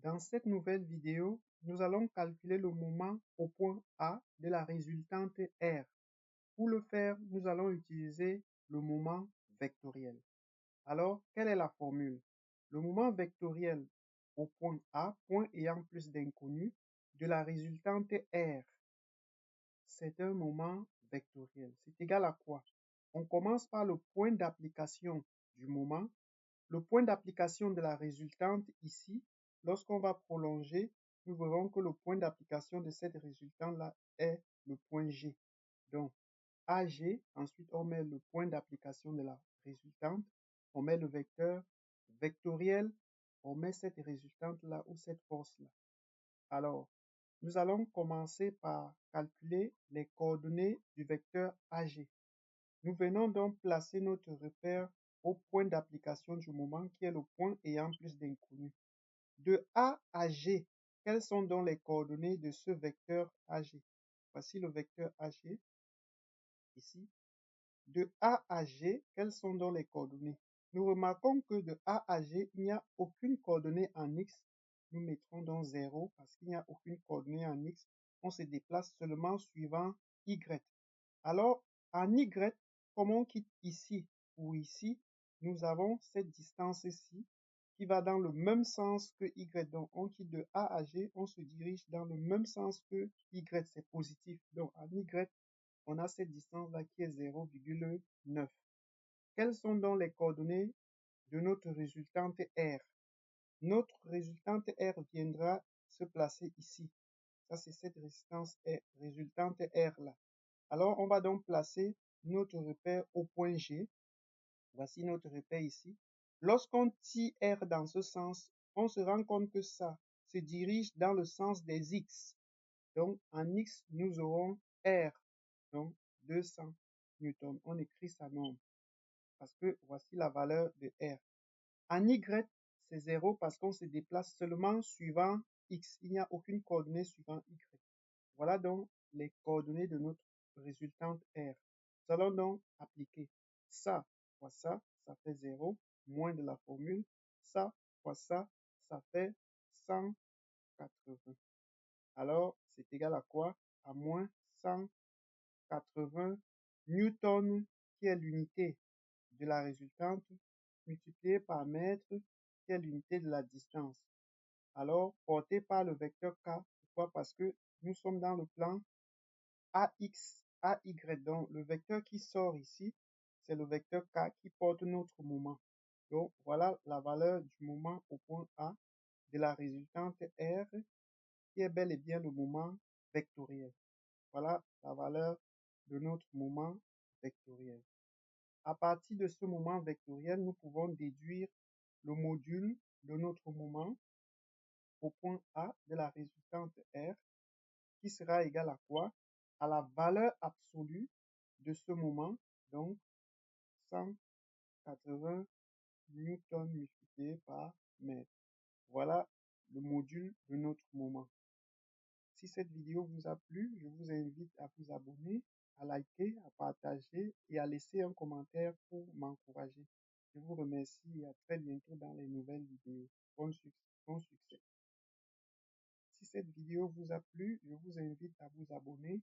Dans cette nouvelle vidéo, nous allons calculer le moment au point A de la résultante R. Pour le faire, nous allons utiliser le moment vectoriel. Alors, quelle est la formule? Le moment vectoriel au point A, point ayant plus d'inconnus, de la résultante R, c'est un moment vectoriel. C'est égal à quoi? On commence par le point d'application du moment. Le point d'application de la résultante ici, lorsqu'on va prolonger, nous verrons que le point d'application de cette résultante-là est le point G. Donc, AG, ensuite on met le point d'application de la résultante, on met le vecteur vectoriel, on met cette résultante-là ou cette force-là. Alors, nous allons commencer par calculer les coordonnées du vecteur AG. Nous venons donc placer notre repère au point d'application du moment qui est le point ayant plus d'inconnus. De A à G, quelles sont donc les coordonnées de ce vecteur AG? Voici le vecteur AG, ici. De A à G, quelles sont donc les coordonnées? Nous remarquons que de A à G, il n'y a aucune coordonnée en X. Nous mettrons donc 0 parce qu'il n'y a aucune coordonnée en X. On se déplace seulement suivant Y. Alors, en Y, comme on quitte ici ou ici, nous avons cette distance-ci qui va dans le même sens que Y. Donc, on quitte de A à G, on se dirige dans le même sens que Y, c'est positif. Donc, en Y, on a cette distance-là qui est 0,9. Quelles sont donc les coordonnées de notre résultante R? Notre résultante R viendra se placer ici. Ça, c'est cette résultante R là. Alors, on va donc placer notre repère au point G. Voici notre repère ici. Lorsqu'on tire R dans ce sens, on se rend compte que ça se dirige dans le sens des X. Donc, en X, nous aurons R, donc 200 newtons. On écrit sa norme parce que voici la valeur de R. En Y, c'est 0 parce qu'on se déplace seulement suivant X. Il n'y a aucune coordonnée suivant Y. Voilà donc les coordonnées de notre résultante R. Nous allons donc appliquer ça fois ça fait 0, moins de la formule. Ça fois ça fait 180. Alors, c'est égal à quoi? À moins 180 newtons, qui est l'unité de la résultante, multiplié par mètre, qui est l'unité de la distance. Alors, porté par le vecteur K. Pourquoi? Parce que nous sommes dans le plan AX, AY. Donc, le vecteur qui sort ici, c'est le vecteur K qui porte notre moment. Donc, voilà la valeur du moment au point A de la résultante R, qui est bel et bien le moment vectoriel. Voilà la valeur de notre moment vectoriel. À partir de ce moment vectoriel, nous pouvons déduire le module de notre moment au point A de la résultante R, qui sera égal à quoi? À la valeur absolue de ce moment, donc 180 newtons multiplié par mètre. Voilà le module de notre moment. Si cette vidéo vous a plu, je vous invite à vous abonner, à liker, à partager et à laisser un commentaire pour m'encourager. Je vous remercie et à très bientôt dans les nouvelles vidéos. Bon succès. Si cette vidéo vous a plu, je vous invite à vous abonner,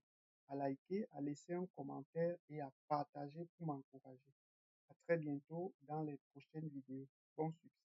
à liker, à laisser un commentaire et à partager pour m'encourager. À très bientôt dans les prochaines vidéos. Bon succès.